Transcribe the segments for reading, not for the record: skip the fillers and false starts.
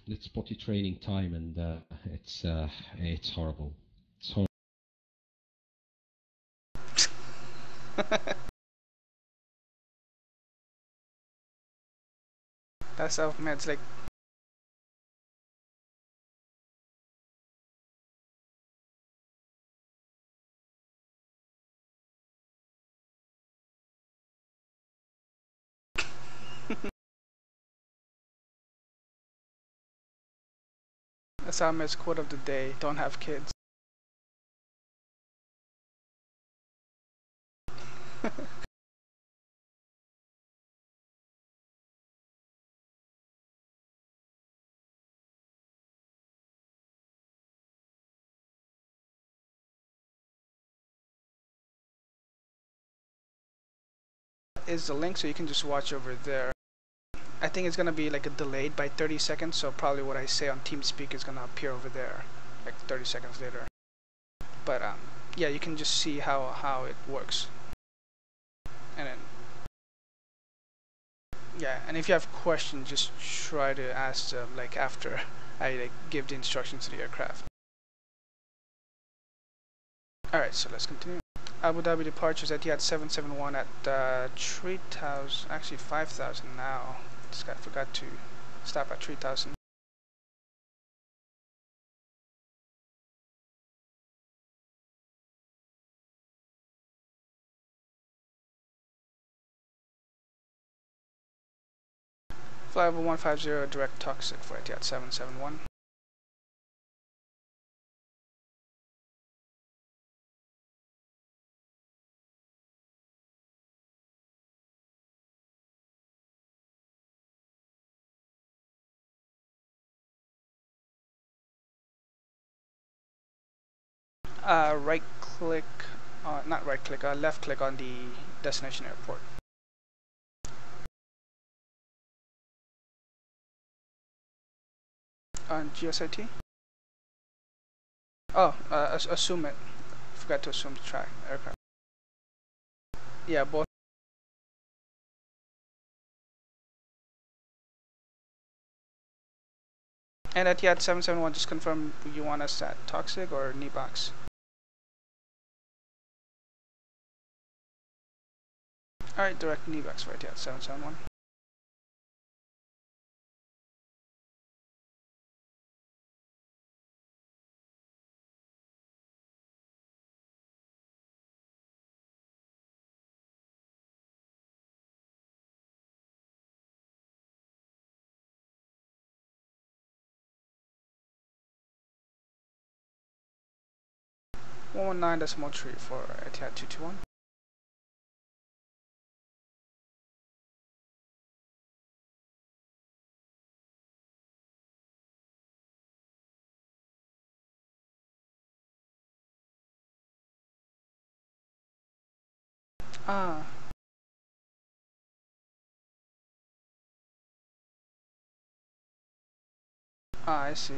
it's potty training time, and it's horrible. It's horrible. That's how meds like. That's how meds quote of the day. Don't have kids. Is the link so you can just watch over there. I think it's gonna be like a delayed by 30 seconds, so probably what I say on TeamSpeak is gonna appear over there, like 30 seconds later. But yeah, you can just see how it works. And then yeah, and if you have questions, just try to ask them like after I like give the instructions to the aircraft. All right, so let's continue. Abu Dhabi departures at Etihad 771 at 3,000, actually 5,000 now. This guy forgot to stop at 3,000. Flyover 150 direct toxic for Etihad 771. Right click, not right click, left click on the destination airport. On GSIT? Oh, assume it. Forgot to assume the track aircraft. Yeah, both. And at Etihad 771, just confirm you want us at toxic or knee box. Alright, direct knee box for Etihad 771. .3 for Etihad 221. Ah, I see.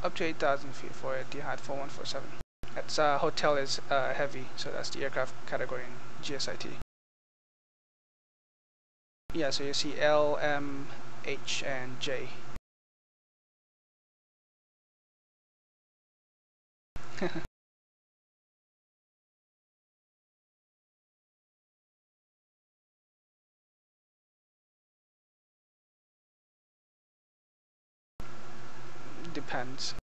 Up to 8,000 feet for Etihad 4147. That's hotel is heavy, so that's the aircraft category in GSIT. Yeah, so you see L, M, H, and J. Depends.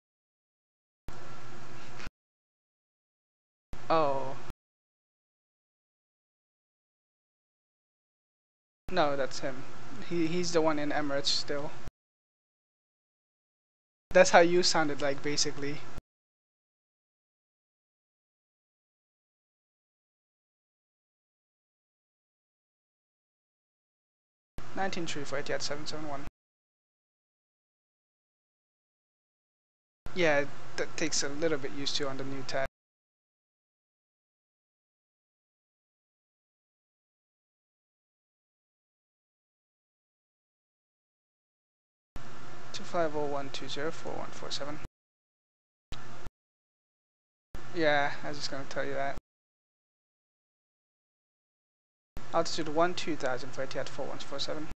Oh, no, that's him. He's the one in Emirates still. That's how you sounded like, basically. 19.3 for Etihad 771. Yeah, that takes a little bit used to on the new tag. To 50120447. Yeah, I was just gonna tell you that. Altitude 2000 for Etihad 4147.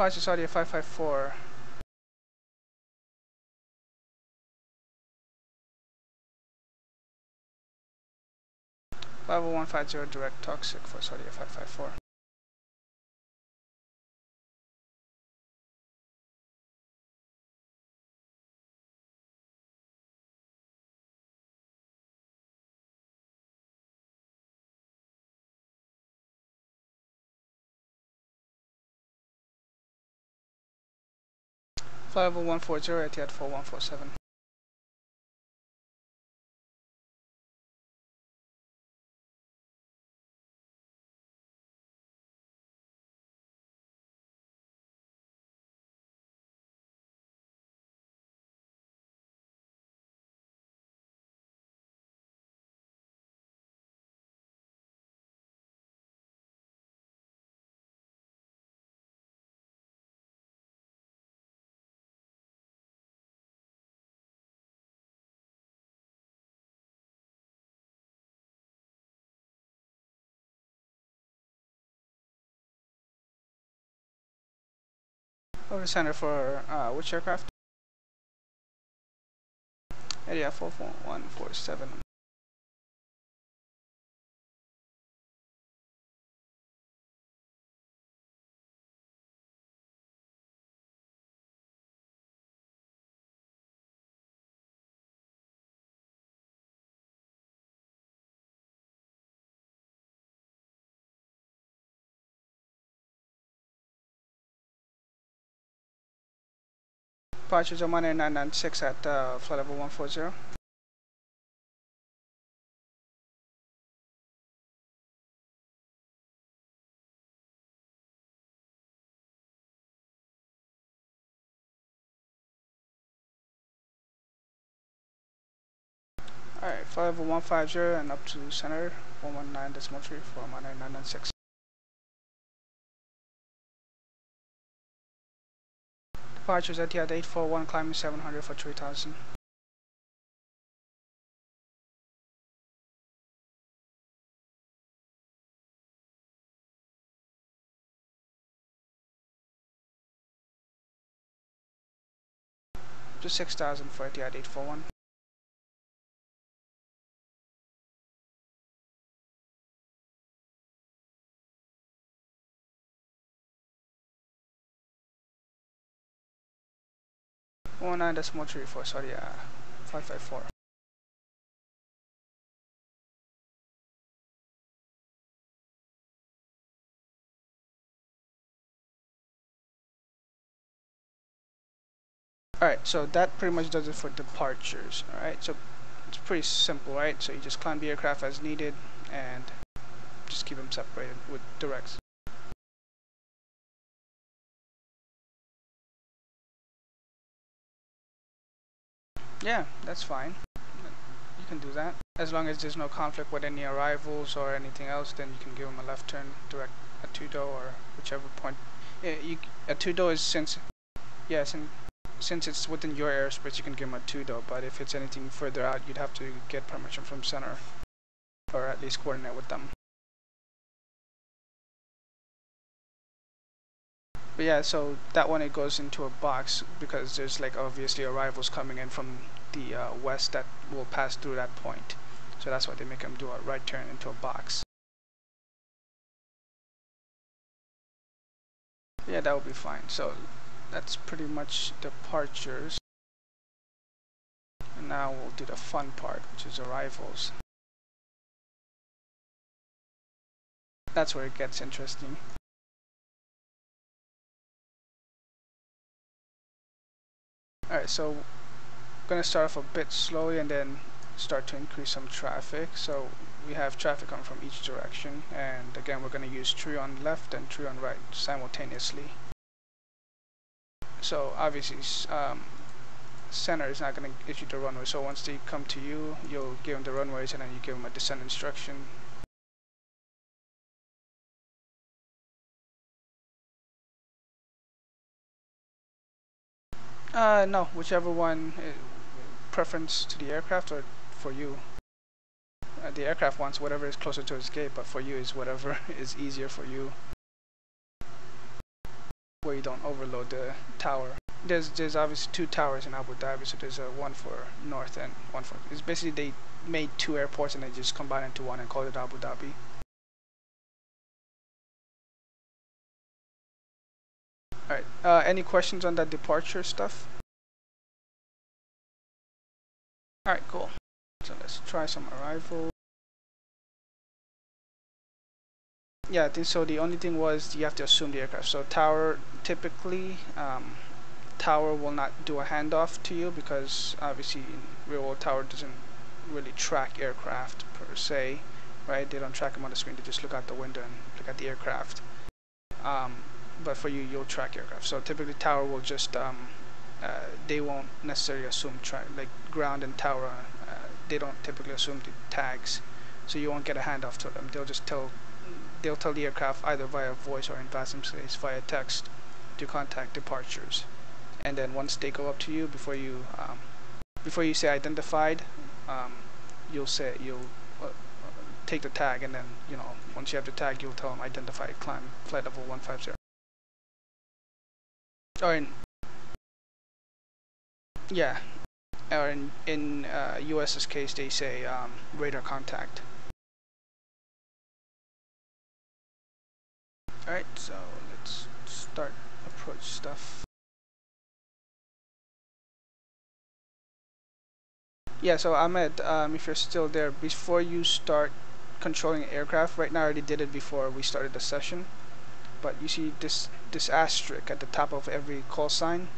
Departure Saudi 554. 50150 direct toxic for Saudi 554. 50140 Etihad 4147. Over center for which aircraft? Area 44147. Departures on 996 at flight level 140. Alright, flight level 150 and up to center 119.3 for 996. Departures Etihad 841 climbing 700 for 3000. To 6000 for Etihad 841. One 9.3 for Saudi 554. Alright, so that pretty much does it for departures. Alright, so it's pretty simple, right? So you just climb the aircraft as needed and just keep them separated with directs. Yeah, that's fine. You can do that. As long as there's no conflict with any arrivals or anything else, then you can give them a left turn direct at Tudo or whichever point. Yeah, at Tudo is since it's within your airspace, you can give them a Tudo. But if it's anything further out, you'd have to get permission from center, or at least coordinate with them. But yeah, so that one it goes into a box because there's like obviously arrivals coming in from the west that will pass through that point. So that's why they make them do a right turn into a box. Yeah, that will be fine. So that's pretty much departures. And now we'll do the fun part, which is arrivals. That's where it gets interesting. Alright, so I'm gonna start off a bit slowly and then start to increase some traffic. So we have traffic coming from each direction, and again we're going to use 3 on left and 3 on right simultaneously. So obviously center is not going to issue the runway, so once they come to you, you'll give them the runways and then you give them a descent instruction. No, whichever one, preference to the aircraft or for you. The aircraft wants whatever is closer to its gate, but for you is whatever is easier for you, where you don't overload the tower. There's obviously 2 towers in Abu Dhabi, so there's one for north and one for. It's basically they made 2 airports and they just combined into one and called it Abu Dhabi. All right. Any questions on that departure stuff? All right, cool. So let's try some arrival. Yeah, I think so. The only thing was you have to assume the aircraft. So tower, typically, tower will not do a handoff to you because obviously in real world tower doesn't really track aircraft per se, right? They don't track them on the screen. They just look out the window and look at the aircraft. But for you, you'll track aircraft. So typically tower will just they won't necessarily assume like ground and tower. They don't typically assume the tags, so you won't get a handoff to them. They'll tell the aircraft either via voice or in some case via text to contact departures, and then once they go up to you, before you say identified, you'll take the tag, and then once you have the tag, you'll tell them identified, climb flight level 150. Or yeah, or in US's case, they say radar contact. Alright, so let's start approach stuff. Yeah, so Ahmed, if you're still there, before you start controlling aircraft, right now I already did it before we started the session, but you see this asterisk at the top of every call sign?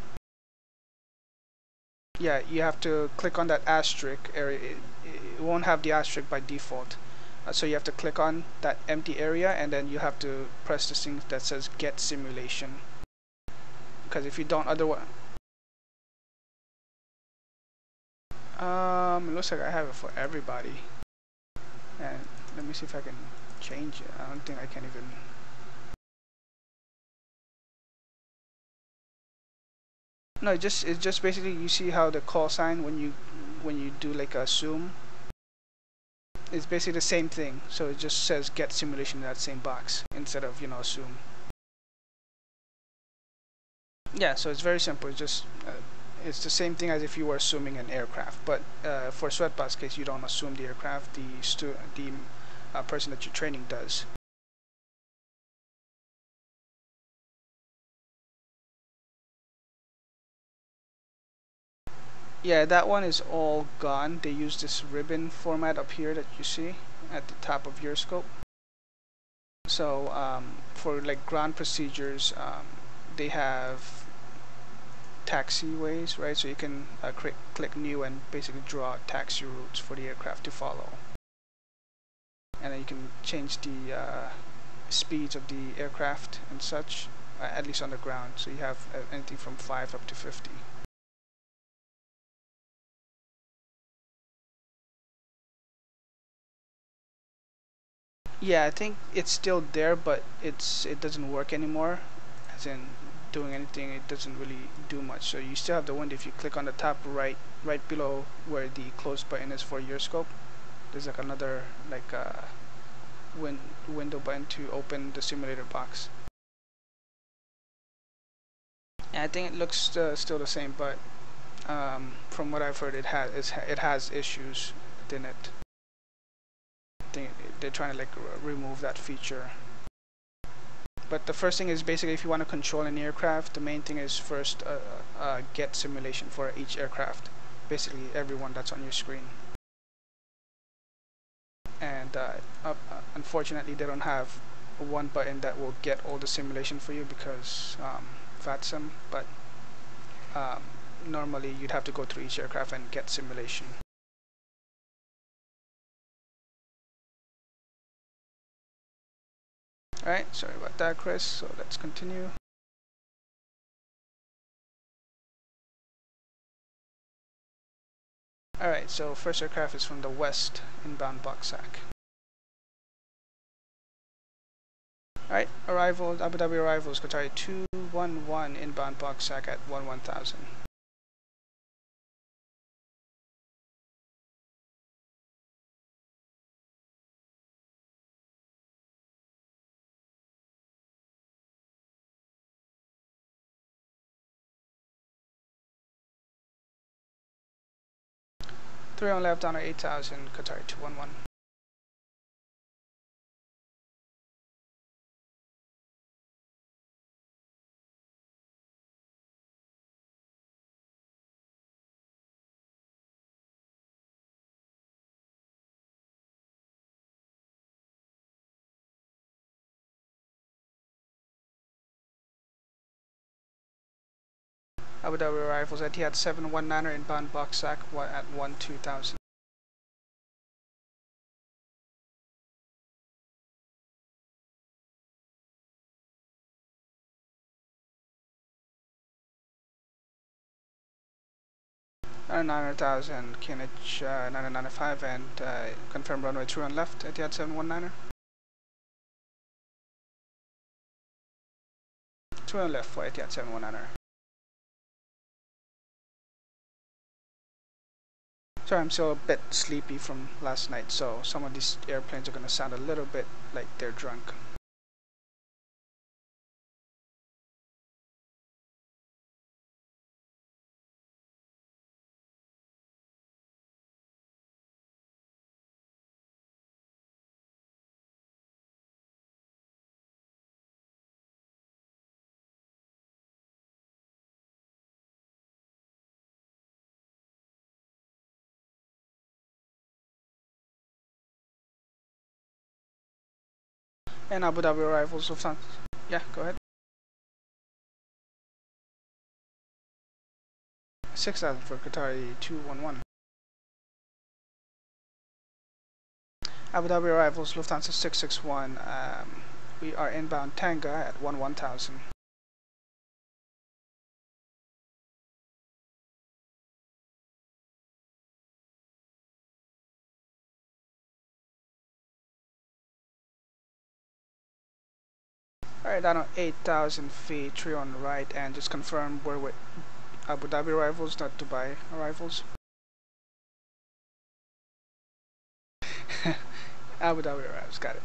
Yeah, you have to click on that asterisk area. It won't have the asterisk by default. So you have to click on that empty area, and then you have to press this thing that says get simulation, because if you don't, otherwise it looks like I have it for everybody, and let me see if I can change it. I don't think I can even. No, it's just basically, you see how the call sign when you do like a zoom, it's basically the same thing. So it just says get simulation in that same box instead of assume. Yeah, so it's very simple. It's just it's the same thing as if you were assuming an aircraft, but for Sweatbox case, you don't assume the aircraft. The person that you're training does. Yeah, that one is all gone. They use this ribbon format up here that you see at the top of your scope. So for like ground procedures, they have taxiways, right? So you can click new and basically draw taxi routes for the aircraft to follow, and then you can change the speeds of the aircraft and such, at least on the ground. So you have anything from 5 up to 50. Yeah, I think it's still there, but it doesn't work anymore. As in doing anything, it doesn't really do much. So you still have the window. If you click on the top right below where the close button is for your scope, there's like another like window button to open the simulator box. And I think it looks still the same, but from what I've heard, it has issues within it. I think they're trying to like remove that feature. But the first thing is basically, if you want to control an aircraft, the main thing is first get simulation for each aircraft, basically everyone that's on your screen. And unfortunately, they don't have one button that will get all the simulation for you because VATSIM, but normally you'd have to go through each aircraft and get simulation. Alright, sorry about that, Chris. So let's continue. Alright, so first aircraft is from the west, inbound box sack. Alright, arrival, Abu Dhabi arrivals, Qatari 211 inbound box sack at 11,000. Three on left down at 8,000, Qatari 211. Abu Dhabi arrivals at Etihad 719er inbound box sack at 12,000. And 9,000, KNH 995 and confirm runway 2 on left, Etihad 719er. 2 on left for Etihad 719er. Sorry, I'm still a bit sleepy from last night, so some of these airplanes are going to sound a little bit like they're drunk. And Abu Dhabi arrivals of Lufthansa. Yeah, go ahead. 6,000 for Qatari 211. Abu Dhabi arrivals Lufthansa 661. We are inbound Tanga at 11,000. Alright, down on 8,000 feet, 3 on the right, and just confirm we're with Abu Dhabi arrivals, not Dubai arrivals. Abu Dhabi arrivals, got it.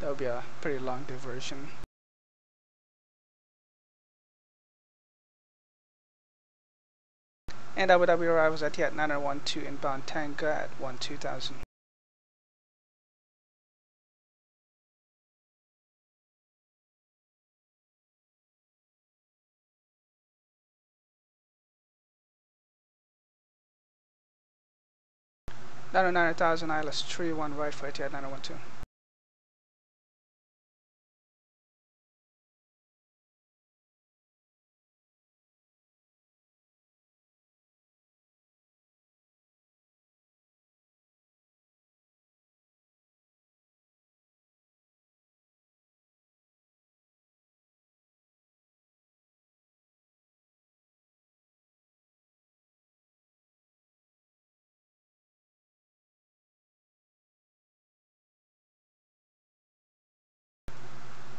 That would be a pretty long diversion. And Abu Dhabi arrivals at Etihad 912 inbound Tanga at 12,000. Down on 9,000 ILS 31 right for Etihad 912.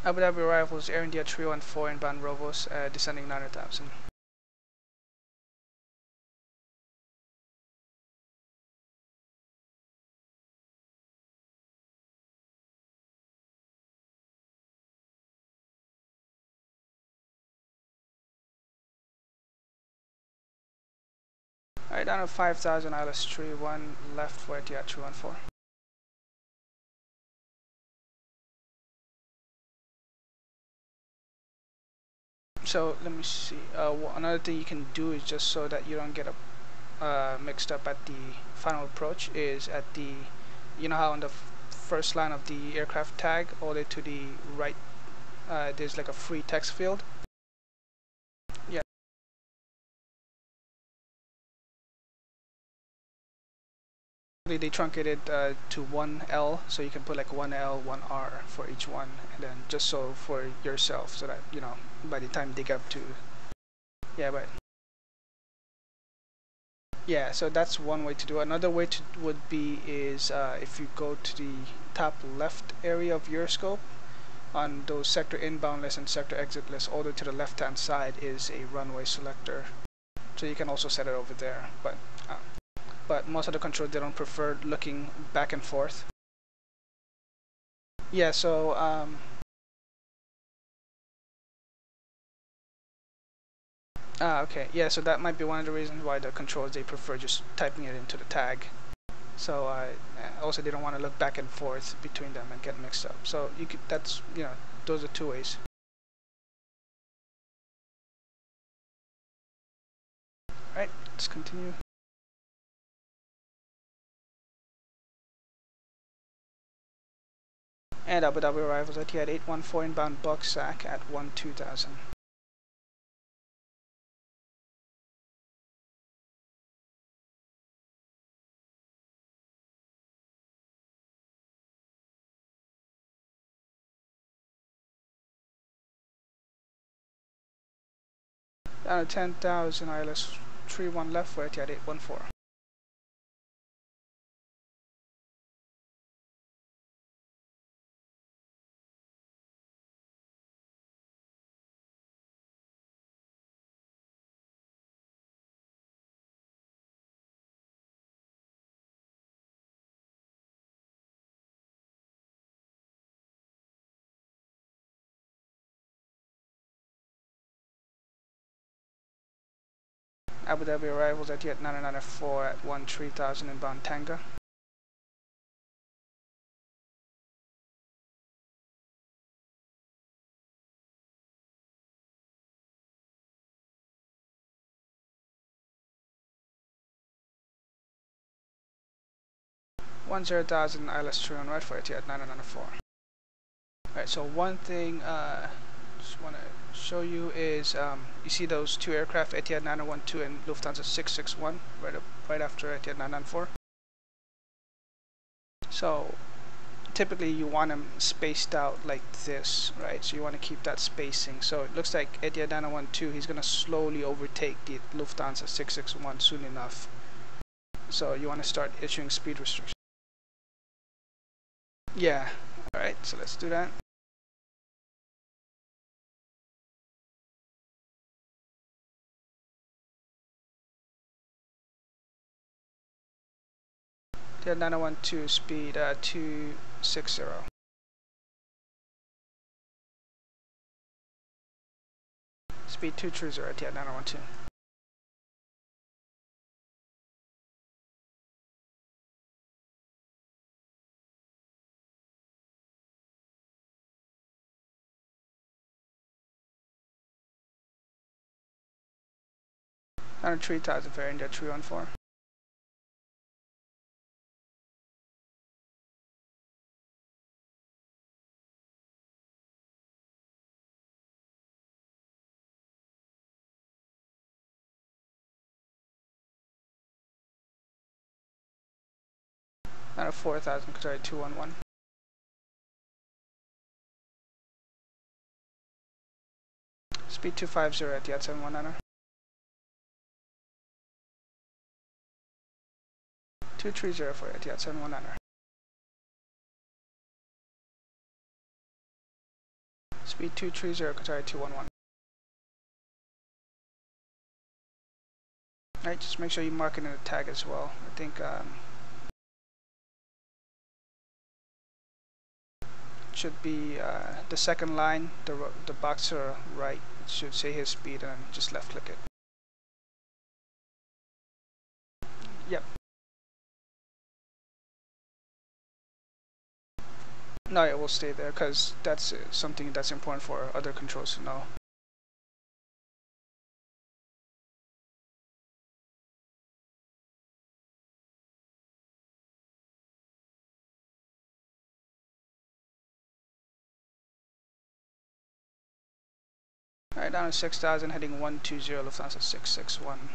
Abu Dhabi arrivals Air India 314 inbound Rovos descending 9,000. Alright, down at 5,000 ILS 31 left for Etihad 314. So let me see. Another thing you can do is just so that you don't get mixed up at the final approach is at the, you know how on the first line of the aircraft tag all the way to the right there's like a free text field. Yeah. basically they truncated to 1L, so you can put like 1L, 1R for each one, and then just so for yourself, so that you know by the time they get up to yeah, but yeah, so that's one way to do it. Another way to would be is if you go to the top left area of your scope on those sector inbound list and sector exit list, all the way to the left hand side is a runway selector. So you can also set it over there, but most of the controls they don't prefer looking back and forth. Yeah, so okay, yeah, so that might be one of the reasons why the controls they prefer just typing it into the tag. So also they don't want to look back and forth between them and get mixed up. So you could, that's those are two ways. All right, let's continue. And Abu Dhabi arrivals at Etihad 814 inbound box sack at 12000. Down to 10,000 ILS 31 left for Etihad 814. Abu Dhabi arrivals at Etihad 994 at 13,000 inbound Tanga. One 0,000 ILS 3 on right for Etihad 994. Alright, so one thing just want to show you is you see those two aircraft, Etihad 912 and Lufthansa 661, right after Etihad 994. So typically you want them spaced out like this, right? So you want to keep that spacing. So it looks like Etihad 912, he's going to slowly overtake the Lufthansa 661 soon enough. So you want to start issuing speed restrictions. Yeah, alright, so let's do that. Etihad 912 speed 260. Speed 230 Etihad 912. Down to 3000 for India 314. Down to 4000 Qatar 211. Speed 250 Etihad 719. 230 for Etihad 719. Speed 230 Qatar 211. Alright, just make sure you mark it in the tag as well. I think it should be the second line, the box to the right. It should say his speed, and then just left click it. Yep. No, it will stay there because that's something that's important for other controls to know. Alright, down to 6000, heading 120 Lufthansa 661.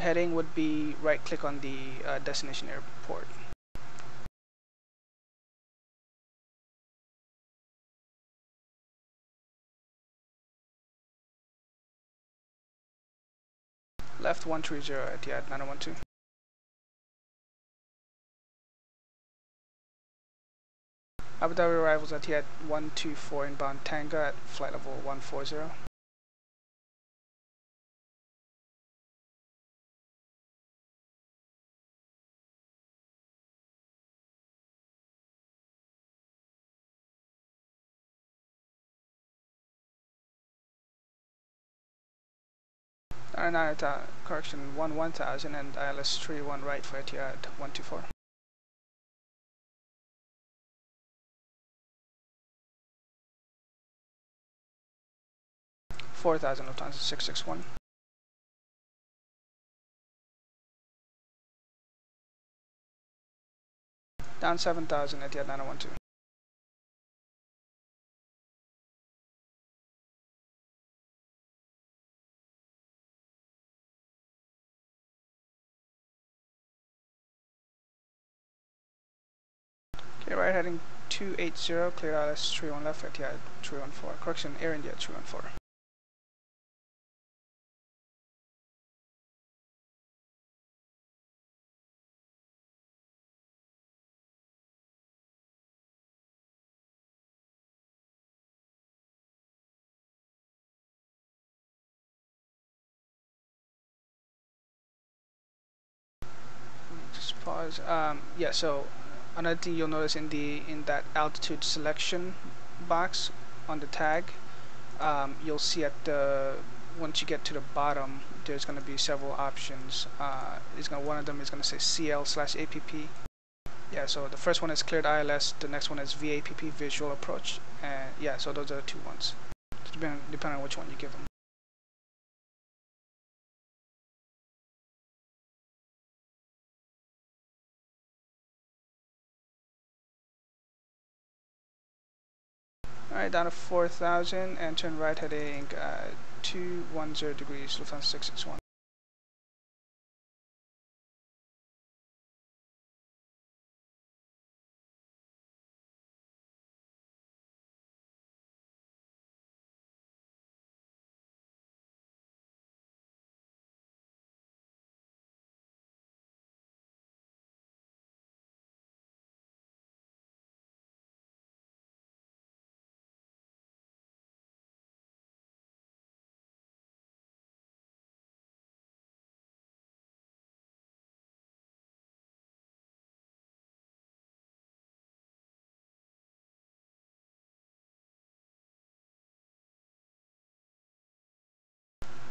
heading would be right click on the destination airport. Left 130 Etihad 9012. Abu Dhabi arrivals Etihad 124 inbound Tanga at flight level 140. Correction 1000 and ILS 31 right for Etihad 124. $4,000 Lufthansa 661. Down 7,000 Etihad 9012. Okay, right heading 280, cleared ILS 31 left Etihad 314. Correction, Air India 314. Just pause. Yeah, so another thing you'll notice in that altitude selection box on the tag, you'll see at the once you get to the bottom, there's going to be several options. One of them is going to say CL/APP. Yeah, so the first one is cleared ILS. The next one is VAPP, visual approach, and yeah, so those are the two ones. Depending on which one you give them. Alright, down to 4,000 and turn right heading 210 degrees, Lufthansa 661.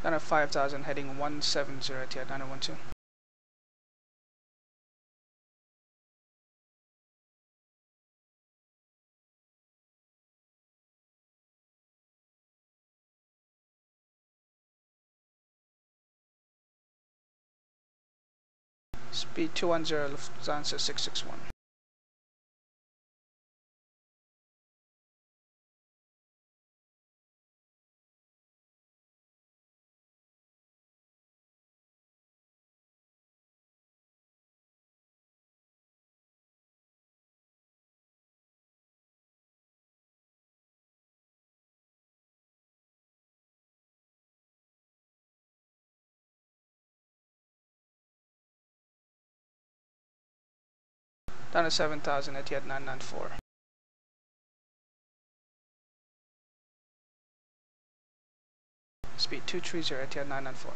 Down at 5,000 heading 170 Etihad 9012. Speed 210 Lufthansa 661. Down to 7,000 Etihad 994. Speed 230 Etihad 994.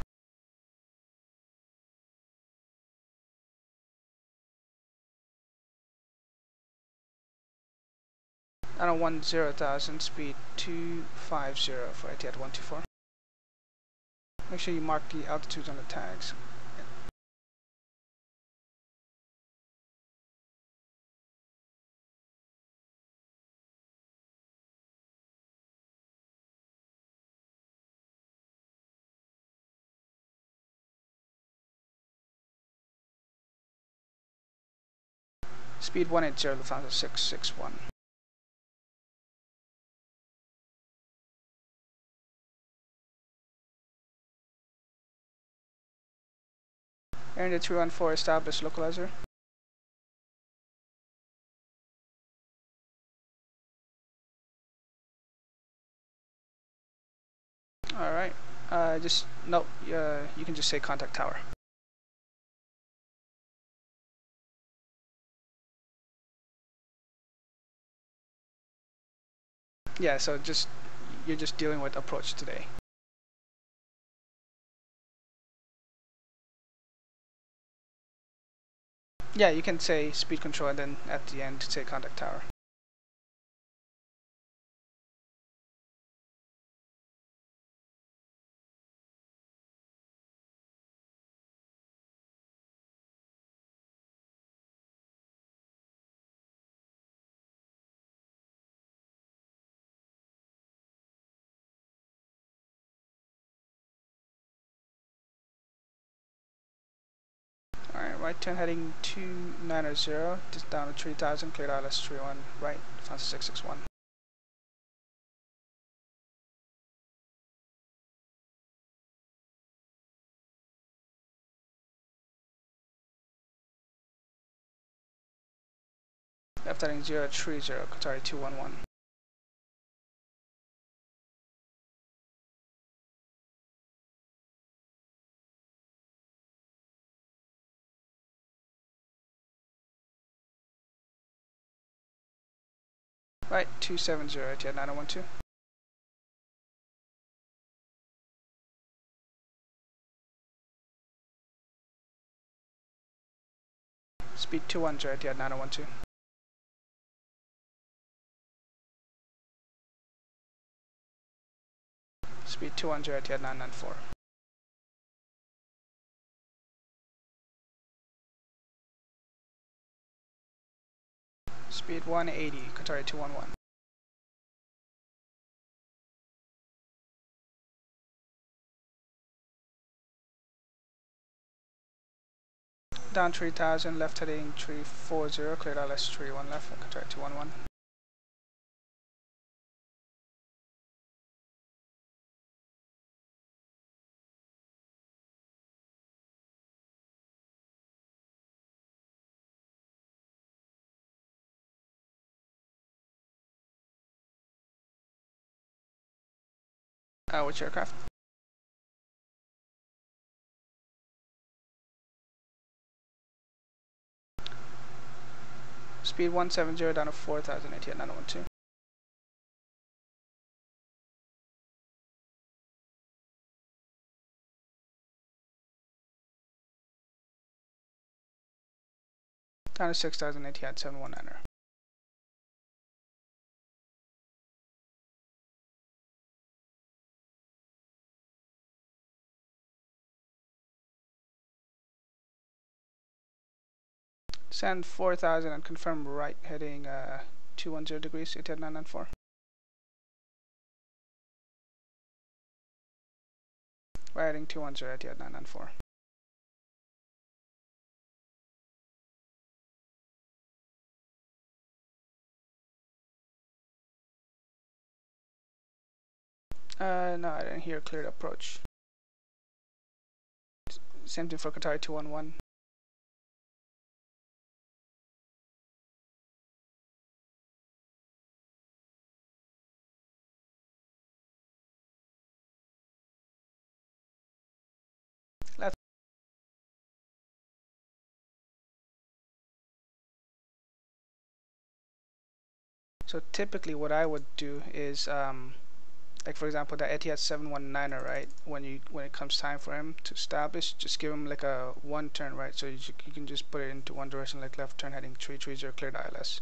Down to 10,000, speed 250 for Etihad 124. Make sure you mark the altitudes on the tags. Speed 180 Lufthansa 661. Area 314 established localizer. Alright. Just, no, you can just say contact tower. Yeah, so you're just dealing with approach today. Yeah, you can say speed control and then at the end say contact tower. Alright, right turn heading 290, just down to 3000, cleared ILS 31, right, Fancy 661. Left heading 030, Qatari 211. Right, 270, Etihad 9012. Speed 210, Etihad 9012. Speed 210, Etihad 994. Speed 180, Qatari 211. Down 3000, left heading 340, cleared ILS 31 left, Qatari 211. Which aircraft? Speed 170 down to 4000, Etihad 912. Down to 6000, Etihad 719. Send 4000 and confirm right heading 210 degrees, Etihad 994. Right heading 210, Etihad 994. No, I didn't hear cleared approach. Same thing for Qatari 211. Left. So typically what I would do is like for example the Etihad 719er, right, when it comes time for him to establish, just give him like a one turn, right, so you can just put it into one direction, like left turn heading 330, cleared ILS,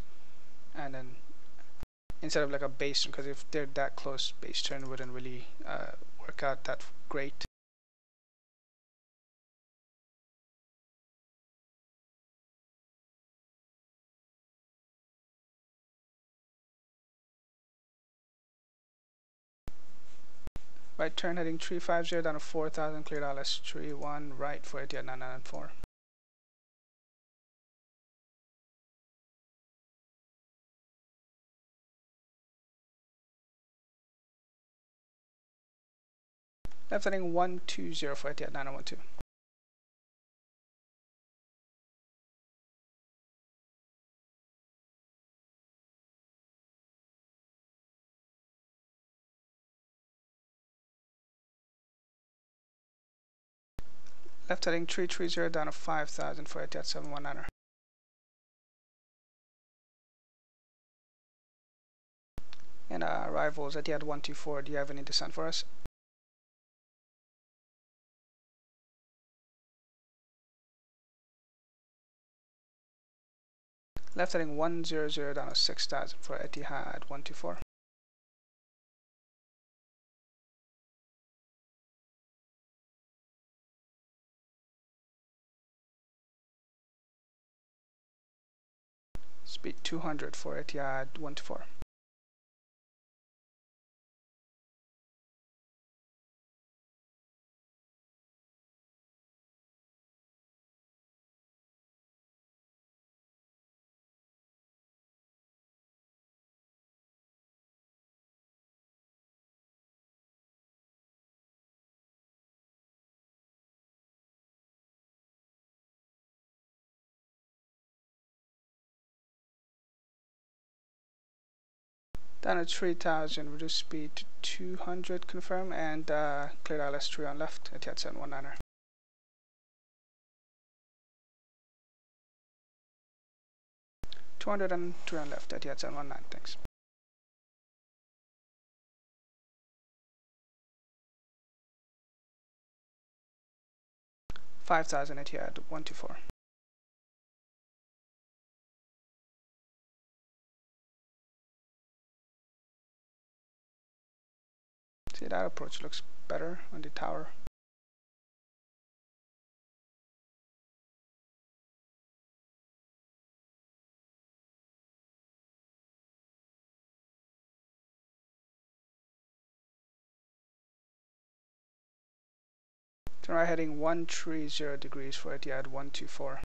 and then instead of like a base turn, because if they're that close, base turn wouldn't really work out that great. Right turn heading 350 down to 4000, cleared ILS 31 right for Etihad 994. Left heading 120 for Etihad 912. Left heading 330 down to 5,000 for Etihad 719er. And arrivals Etihad 124, do you have any descent for us? Left heading 100 down to 6,000 for Etihad 124. Speed 200 for Etihad 124. Down at 3,000, reduce speed to 200, confirm, and clear ILS 3 on left, Etihad 719er. $203 on left, Etihad 719, thanks. $5,000 Etihad 124. See, that approach looks better on the tower. Turn right heading 130 degrees for Etihad 124.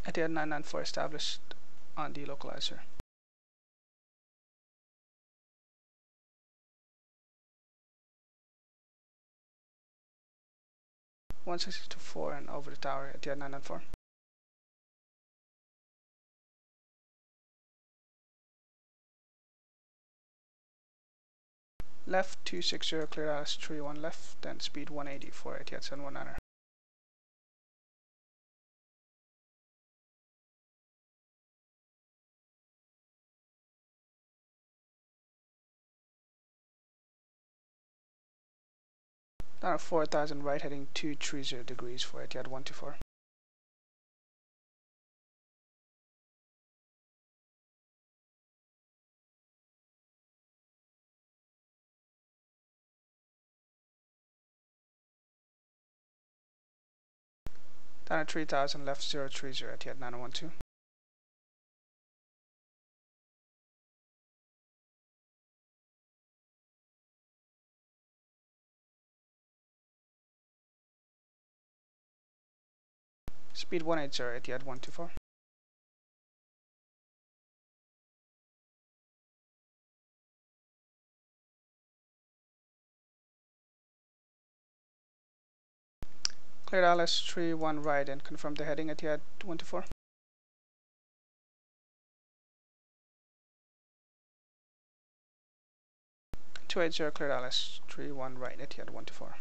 Etihad 994 established on the localizer. $160 to 4 and over the tower, Etihad 994. Left 260, clear ILS 31 left, and speed 180 for Etihad 719er. Down at 4,000, right heading 230 degrees for Etihad 124. Down at 3,000, left 030, Etihad 912. Speed 180, Etihad 124. Clear ILS 31 right and confirm the heading Etihad 124. 280, clear ILS 31 right, Etihad 124.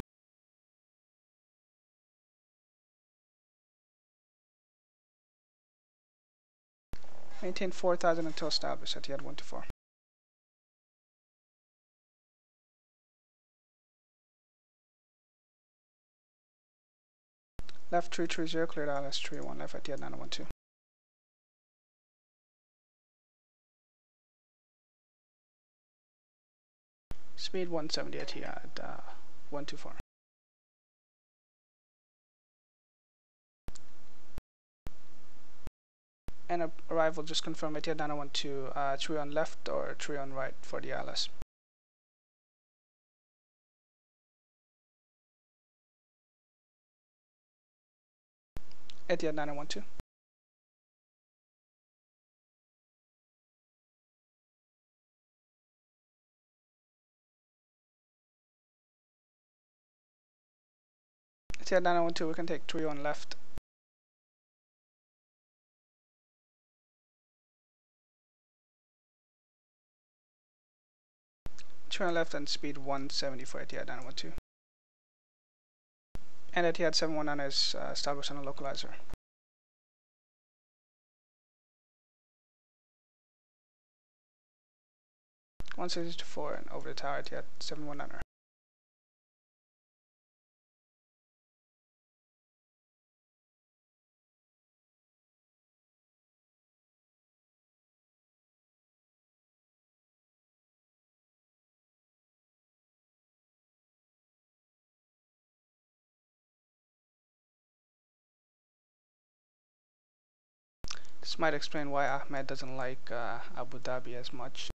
Maintain 4,000 until established, Etihad 124. Left 330, clear ILS 31 left, Etihad 912. Speed 170, Etihad 124. And arrival just confirm Etihad 912, 3 on left or 3 on right for the ILS. Etihad 912. Etihad 912, we can take 3 on left. 3 on left and speed 170 for Etihad 912. And Etihad 719 is Starbucks on a localizer. 164 and over the tower Etihad 719. This might explain why Ahmed doesn't like Abu Dhabi as much.